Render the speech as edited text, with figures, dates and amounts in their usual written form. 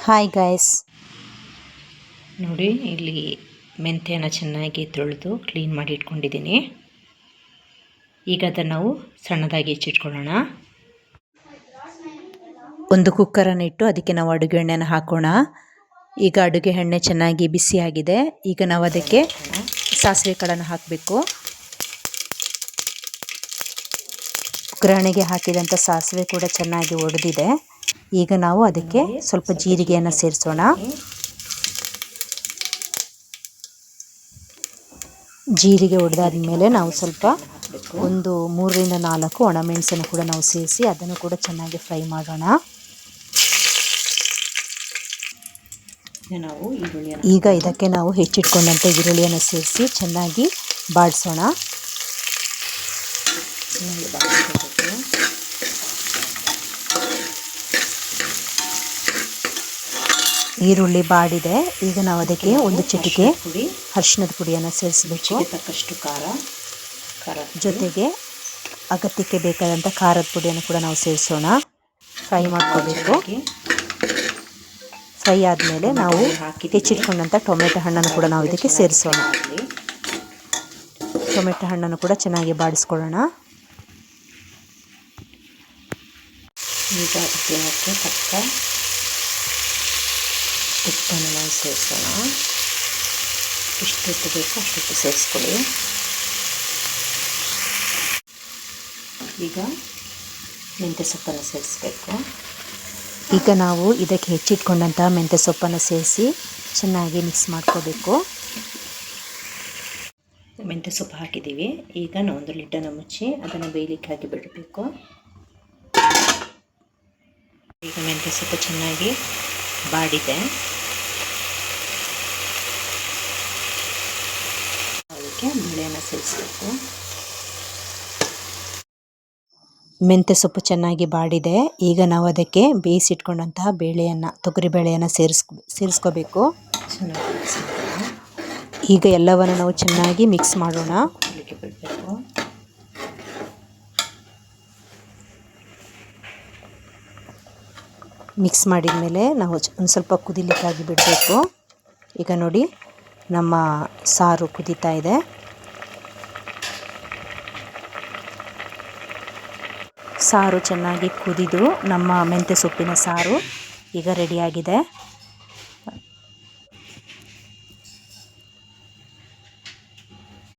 Hi guys, ನೋಡಿ ಇಲ್ಲಿ ಮೆಂತ್ಯನ ಚೆನ್ನಾಗಿ ತೊಳೆದು ಕ್ಲೀನ್ ಮಾಡಿ ಇಟ್ಕೊಂಡಿದ್ದೀನಿ. ಈಗ ಅದನ್ನು ನಾವು ಸಣ್ಣದಾಗಿ ಹೆಚ್ಚಿಟ್ಕೊಳ್ಳೋಣ. ಒಂದು ಕುಕ್ಕರನ್ನು ಇಟ್ಟು ಅದಕ್ಕೆ ನಾವು ಅಡುಗೆ ಎಣ್ಣೆನ ಹಾಕೋಣ. ಈಗ ಅಡುಗೆ ಎಣ್ಣೆ ಚೆನ್ನಾಗಿ ಬಿಸಿಯಾಗಿದೆ. ಈಗ ನಾವು ಅದಕ್ಕೆ ಸಾಸಿವೆ ಕಾಳನ್ನು ಹಾಕಬೇಕು. ಒಗ್ಗರಣೆಗೆ ಹಾಕಿದಂಥ ಸಾಸಿವೆ ಕೂಡ ಚೆನ್ನಾಗಿ ಒಡೆದಿದೆ. ಈಗ ನಾವು ಅದಕ್ಕೆ ಸ್ವಲ್ಪ ಜೀರಿಗೆಯನ್ನು ಸೇರಿಸೋಣ. ಜೀರಿಗೆ ಒಡೆದಾದ ಮೇಲೆ ನಾವು ಸ್ವಲ್ಪ ಒಂದು 3 ರಿಂದ 4 ಒಣಮೆಣಸನ್ನು ಕೂಡ ನಾವು ಸೇರಿಸಿ ಅದನ್ನು ಕೂಡ ಚೆನ್ನಾಗಿ ಫ್ರೈ ಮಾಡೋಣ. ಈಗ ಇದಕ್ಕೆ ನಾವು ಹೆಚ್ಚಿಟ್ಕೊಂಡಂಥ ಈರುಳ್ಳಿಯನ್ನು ಸೇರಿಸಿ ಚೆನ್ನಾಗಿ ಬಾಡಿಸೋಣ. ಈರುಳ್ಳಿ ಬಾಡಿದೆ. ಈಗ ನಾವು ಅದಕ್ಕೆ ಒಂದು ಚಿಟಿಕೆ ಅರಿಶಿಣದ ಪುಡಿಯನ್ನು ಸೇರಿಸಬೇಕು. ತಕ್ಕಷ್ಟು ಖಾರ ಜೊತೆಗೆ ಅಗತ್ಯಕ್ಕೆ ಬೇಕಾದಂಥ ಖಾರದ ಪುಡಿಯನ್ನು ಕೂಡ ನಾವು ಸೇರಿಸೋಣ. ಫ್ರೈ ಮಾಡ್ಕೋಬೇಕು. ಫ್ರೈ ಆದಮೇಲೆ ನಾವು ಹೆಚ್ಚಿಟ್ಕೊಂಡಂಥ ಟೊಮೆಟೊ ಹಣ್ಣನ್ನು ಕೂಡ ನಾವು ಇದಕ್ಕೆ ಸೇರಿಸೋಣ. ಟೊಮೆಟೊ ಹಣ್ಣನ್ನು ಕೂಡ ಚೆನ್ನಾಗಿ ಬಾಡಿಸ್ಕೊಳ್ಳೋಣ. ಈಗ ಅದಕ್ಕೆ ತಕ್ಕ ಉಪ್ಪನ್ನು ನಾವು ಸೇರಿಸೋಣ. ಎಷ್ಟು ಬೇಕು ಅಷ್ಟು ಸೇರಿಸ್ಕೊಳ್ಳಿ. ಈಗ ಮೆಂತ್ಯ ಸೊಪ್ಪನ್ನು ಸೇರಿಸಬೇಕು. ಈಗ ನಾವು ಇದಕ್ಕೆ ಹೆಚ್ಚಿಟ್ಕೊಂಡಂತಹ ಮೆಂತ್ಯ ಸೊಪ್ಪನ್ನು ಸೇರಿಸಿ ಚೆನ್ನಾಗಿ ಮಿಕ್ಸ್ ಮಾಡ್ಕೋಬೇಕು. ಮೆಂತ್ಯ ಸೊಪ್ಪು ಹಾಕಿದ್ದೀವಿ. ಈಗ ನಾವು ಒಂದು ಲಿಡ್ಡನ್ನು ಮುಚ್ಚಿ ಅದನ್ನು ಬೇಯಲಿಕ್ಕೆ ಹಾಕಿ ಬಿಡಬೇಕು. ಈಗ ಮೆಂತ್ಯ ಸೊಪ್ಪು ಚೆನ್ನಾಗಿ ಬಾಡಿದೆ. ಅದಕ್ಕೆ ಬೇಳೆಯನ್ನು ಸೇರಿಸಬೇಕು. ಮೆಂತ್ಯ ಸೊಪ್ಪು ಚೆನ್ನಾಗಿ ಬಾಡಿದೆ. ಈಗ ನಾವು ಅದಕ್ಕೆ ಬೇಯಿಸಿಟ್ಕೊಂಡಂತಹ ತೊಗರಿ ಬೇಳೆಯನ್ನು ಸೇರಿಸ್ಕೋಬೇಕು. ಈಗ ಎಲ್ಲವನ್ನು ನಾವು ಚೆನ್ನಾಗಿ ಮಿಕ್ಸ್ ಮಾಡೋಣ. ಬಿಡಬೇಕು. ಮಿಕ್ಸ್ ಮಾಡಿದ ಮೇಲೆ ನಾವು ಒಂದು ಸ್ವಲ್ಪ ಕುದಿಲಿಕ್ಕಾಗಿ ಬಿಡಬೇಕು. ಈಗ ನೋಡಿ ನಮ್ಮ ಸಾರು ಕುದೀತಾ ಇದೆ. ಸಾರು ಚೆನ್ನಾಗಿ ಕುದಿದು ನಮ್ಮ ಮೆಂತ್ಯ ಸೊಪ್ಪಿನ ಸಾರು ಈಗ ರೆಡಿಯಾಗಿದೆ.